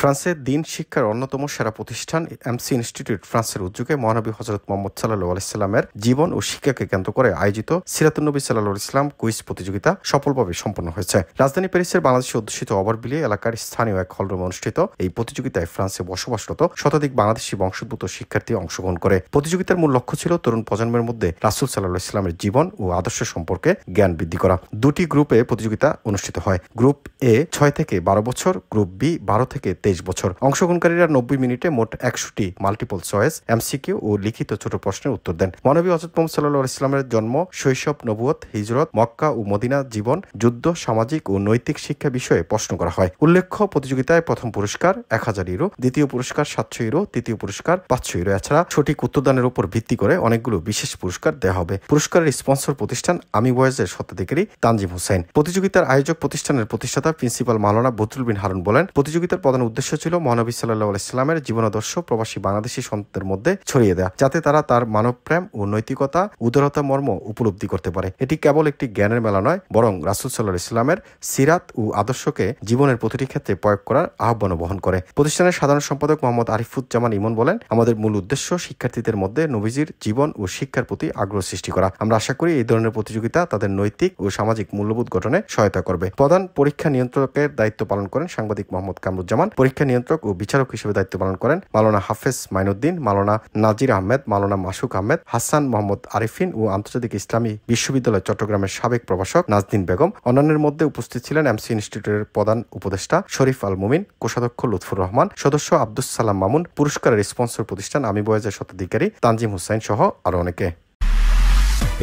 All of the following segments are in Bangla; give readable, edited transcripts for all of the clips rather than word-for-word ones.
ফ্রান্সের দিন শিক্ষার অন্যতম সেরা প্রতিষ্ঠান এমসি ইনস্টিটিউট ফ্রান্সের উদ্যোগে মহানবী হযরত মুহাম্মদ সাল্লাল্লাহু আলাইহি সাল্লামের জীবন ও শিক্ষাকে কেন্দ্র করে আয়োজিত সিরাতুন নবী সাল্লাল্লাহু আলাইহি সাল্লাম কুইজ প্রতিযোগিতা সফলভাবে সম্পন্ন হয়েছে। রাজধানী প্যারিসের বাংলাদেশে অধ্যুষিত ওভারভিলে এলাকার স্থানীয় এক হলরুমে অনুষ্ঠিত এই প্রতিযোগিতায় ফ্রান্সে বসবাসরত শতাধিক বাংলাদেশি বংশোদ্ভূত শিক্ষার্থী অংশগ্রহণ করে। প্রতিযোগিতার মূল লক্ষ্য ছিল তরুণ প্রজন্মের মধ্যে রাসূল সাল্লাল্লাহু আলাইহি সাল্লামের জীবন ও আদর্শ সম্পর্কে জ্ঞান বৃদ্ধি করা। দুটি গ্রুপে প্রতিযোগিতা অনুষ্ঠিত হয়। গ্রুপ এ 6 থেকে 12 বছর, গ্রুপ বি 12 থেকে 23 বছর। অংশগ্রহণকারীরা 90 মিনিটে মোট 100টি মাল্টিপল চয়েস, এমসিকিউ ও লিখিত ছোট প্রশ্নের উত্তর দেন। মহানবী হযরত মুহাম্মদ সাল্লাল্লাহু আলাইহি সাল্লামের জন্ম, শৈশব, নবুয়ত, হিজরত, মক্কা ও মদিনা জীবন, যুদ্ধ, সামাজিক ও নৈতিক শিক্ষা বিষয়ে প্রশ্ন করা হয়। উল্লেখ্য, প্রতিযোগিতায় প্রথম পুরস্কার 1000 ইউরো, দ্বিতীয় পুরস্কার 700 ইউরো, তৃতীয় পুরস্কার 500 ইউরো। এছাড়া সঠিক উত্তরদানের উপর ভিত্তি করে অনেকগুলো বিশেষ পুরস্কার দেওয়া হবে। পুরস্কারের স্পন্সর প্রতিষ্ঠান আমি ভয়েসের স্বত্বাধিকারী তানজিম হোসেন। প্রতিযোগিতার আয়োজক প্রতিষ্ঠানের প্রতিষ্ঠাতা প্রিন্সিপাল মাওলানা বদরুল বিন হারুন বলেন, প্রতিযোগিতার প্রধান উদ্দেশ্য ছিল মহানবী সাল্লাল্লাহু আলাইহি সাল্লামের জীবনাদর্শ প্রবাসী বাংলাদেশী সন্তানদের মধ্যে ছড়িয়ে দেওয়া, যাতে তারা তার মানবপ্রেম ও নৈতিকতা, উদারতা মর্ম উপলব্ধি করতে পারে। এটি কেবল একটি জ্ঞানের মেলা নয়, বরং রাসূল সাল্লাল্লাহু আলাইহি সাল্লামের সিরাত ও আদর্শকে জীবনের প্রতিটি ক্ষেত্রে প্রয়োগ করার আহ্বান বহন করে। প্রতিষ্ঠানের সাধারণ সম্পাদক মোহাম্মদ আরিফুজ্জামান ইমন বলেন, আমাদের মূল উদ্দেশ্য শিক্ষার্থীদের মধ্যে নবীজির জীবন ও শিক্ষার প্রতি আগ্রহ সৃষ্টি করা। আমরা আশা করি এই ধরনের প্রতিযোগিতা তাদের নৈতিক ও সামাজিক মূল্যবোধ গঠনে সহায়তা করবে। প্রধান পরীক্ষা নিয়ন্ত্রকের দায়িত্ব পালন করেন সাংবাদিক মোহাম্মদ কামরুজ্জামান। পরীক্ষা নিয়ন্ত্রক ও বিচারক হিসেবে দায়িত্ব পালন করেন মাওলানা হাফেজ মাইনুদ্দিন, মাওলানা নাজির আহমেদ, মাওলানা মাসুক আহমেদ, হাসান মোহাম্মদ আরিফিন ও আন্তর্জাতিক ইসলামী বিশ্ববিদ্যালয় চট্টগ্রামের সাবেক প্রভাষক নাজদিন বেগম। অন্যান্যের মধ্যে উপস্থিত ছিলেন এমসি ইনস্টিটিউটের প্রধান উপদেষ্টা শরীফ আল মুমিন, কোষাধ্যক্ষ লুৎফুর রহমান, সদস্য আব্দুস সালাম মামুন, পুরস্কারের স্পন্সর প্রতিষ্ঠান আমি ভয়েসের স্বত্বাধিকারী তানজিম হোসেন সহ আরো অনেকে।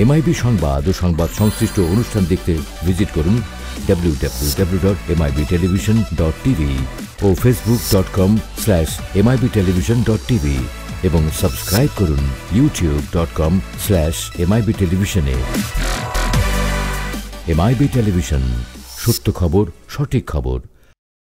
এমআইবি সংবাদ ও সংবাদ সংশ্লিষ্ট অনুষ্ঠান দেখতে ভিজিট করুন www.mibtelevision.tv ও facebook.com/mibtelevision.tv এবং সাবস্ক্রাইব করুন youtube.com/mibtelevision এ। এমআইবি টেলিভিশন, সত্য খবর, সঠিক খবর।